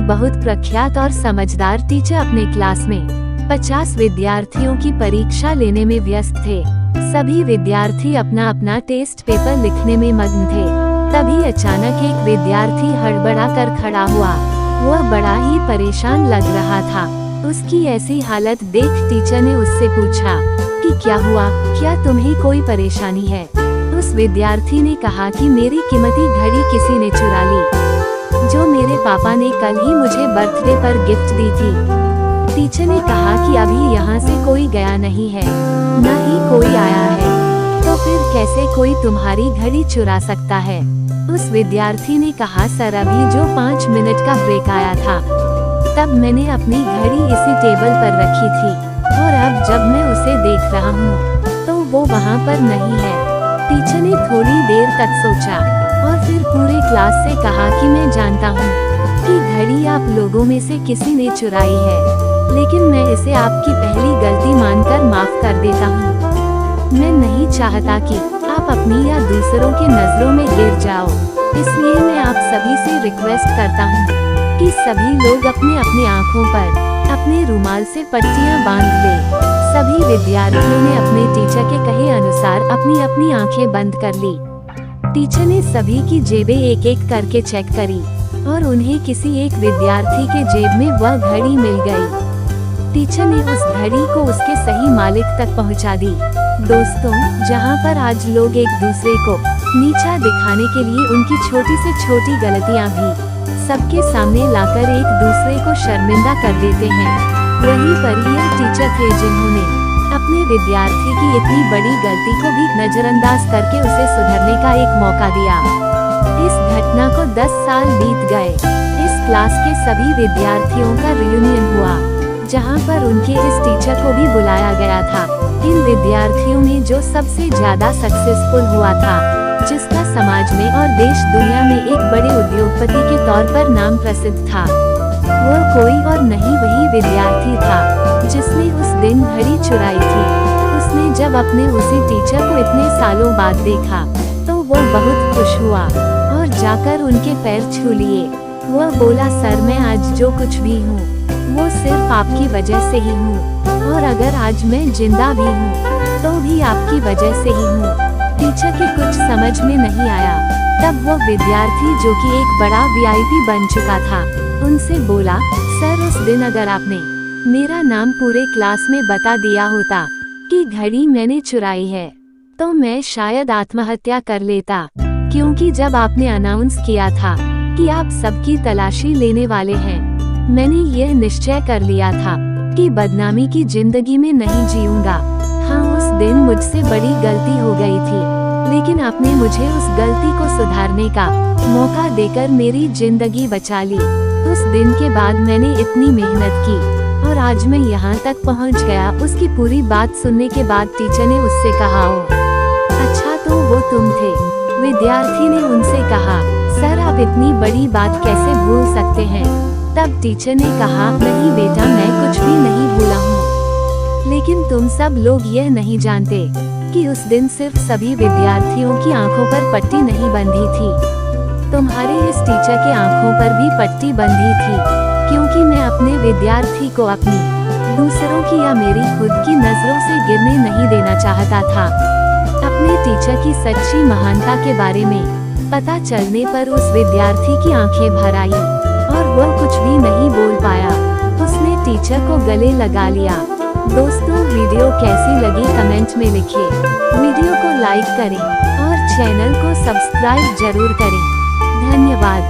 बहुत प्रख्यात और समझदार टीचर अपने क्लास में 50 विद्यार्थियों की परीक्षा लेने में व्यस्त थे। सभी विद्यार्थी अपना अपना टेस्ट पेपर लिखने में मग्न थे। तभी अचानक एक विद्यार्थी हड़बड़ा कर खड़ा हुआ। वह बड़ा ही परेशान लग रहा था। उसकी ऐसी हालत देख टीचर ने उससे पूछा कि क्या हुआ, क्या तुम्हें कोई परेशानी है? उस विद्यार्थी ने कहा कि मेरी कीमती घड़ी किसी ने चुरा ली, जो मेरे पापा ने कल ही मुझे बर्थडे पर गिफ्ट दी थी। टीचर ने कहा कि अभी यहाँ से कोई गया नहीं है, न ही कोई आया है, तो फिर कैसे कोई तुम्हारी घड़ी चुरा सकता है? उस विद्यार्थी ने कहा, सर अभी जो 5 मिनट का ब्रेक आया था, तब मैंने अपनी घड़ी इसी टेबल पर रखी थी, और अब जब मैं उसे देख रहा हूँ तो वो वहाँ पर नहीं है। टीचर ने थोड़ी देर तक सोचा और फिर पूरे क्लास से कहा कि मैं जानता हूँ कि घड़ी आप लोगों में से किसी ने चुराई है, लेकिन मैं इसे आपकी पहली गलती मानकर माफ कर देता हूँ। मैं नहीं चाहता कि आप अपनी या दूसरों की नजरों में गिर जाओ, इसलिए मैं आप सभी से रिक्वेस्ट करता हूँ कि सभी लोग अपने अपने आँखों पर अपने रुमाल से पट्टियाँ बांध लें। सभी विद्यार्थियों ने अपने टीचर के कहे अनुसार अपनी अपनी आंखें बंद कर ली। टीचर ने सभी की जेबें एक एक करके चेक करी और उन्हें किसी एक विद्यार्थी के जेब में वह घड़ी मिल गई। टीचर ने उस घड़ी को उसके सही मालिक तक पहुंचा दी। दोस्तों, जहां पर आज लोग एक दूसरे को नीचा दिखाने के लिए उनकी छोटी से छोटी गलतियां भी सबके सामने लाकर एक दूसरे को शर्मिंदा कर देते हैं, वहीं पर ये टीचर थे जिन्होंने अपने विद्यार्थी की इतनी बड़ी गलती को भी नजरअंदाज करके उसे सुधरने का एक मौका दिया। इस घटना को 10 साल बीत गए। इस क्लास के सभी विद्यार्थियों का रियूनियन हुआ, जहां पर उनके इस टीचर को भी बुलाया गया था। इन विद्यार्थियों में जो सबसे ज्यादा सक्सेसफुल हुआ था, जिसका समाज में और देश दुनिया में एक बड़े उद्योगपति के तौर पर नाम प्रसिद्ध था, वो कोई और नहीं वही विद्यार्थी था जिसने उस दिन घड़ी चुराई थी। उसने जब अपने उसी टीचर को इतने सालों बाद देखा तो वो बहुत खुश हुआ और जाकर उनके पैर छू लिए। वह बोला, सर मैं आज जो कुछ भी हूँ वो सिर्फ आपकी वजह से ही हूँ, और अगर आज मैं जिंदा भी हूँ तो भी आपकी वजह से ही हूँ। टीचर के कुछ समझ में नहीं आया। तब वो विद्यार्थी जो कि एक बड़ा VIP बन चुका था, उनसे बोला, सर उस दिन अगर आपने मेरा नाम पूरे क्लास में बता दिया होता कि घड़ी मैंने चुराई है, तो मैं शायद आत्महत्या कर लेता, क्योंकि जब आपने अनाउंस किया था कि आप सबकी तलाशी लेने वाले हैं, मैंने यह निश्चय कर लिया था कि बदनामी की जिंदगी में नहीं जीऊंगा। हाँ, उस दिन मुझसे बड़ी गलती हो गई थी, लेकिन आपने मुझे उस गलती को सुधारने का मौका देकर मेरी जिंदगी बचा ली। उस दिन के बाद मैंने इतनी मेहनत की और आज मैं यहाँ तक पहुँच गया। उसकी पूरी बात सुनने के बाद टीचर ने उससे कहा, ओ अच्छा तो वो तुम थे? विद्यार्थी ने उनसे कहा, सर आप इतनी बड़ी बात कैसे भूल सकते हैं? तब टीचर ने कहा, नहीं बेटा, मैं कुछ भी नहीं भूला हूँ, लेकिन तुम सब लोग यह नहीं जानते कि उस दिन सिर्फ सभी विद्यार्थियों की आंखों पर पट्टी नहीं बंधी थी, तुम्हारे इस टीचर के आंखों पर भी पट्टी बंधी थी, क्योंकि मैं अपने विद्यार्थी को अपनी, दूसरों की या मेरी खुद की नजरों से गिरने नहीं देना चाहता था। अपने टीचर की सच्ची महानता के बारे में पता चलने पर उस विद्यार्थी की आंखें भर आई और वह कुछ भी नहीं बोल पाया। उसने टीचर को गले लगा लिया। दोस्तों, वीडियो कैसी लगी कमेंट में लिखिए। वीडियो को लाइक करें और चैनल को सब्सक्राइब जरूर करें। धन्यवाद।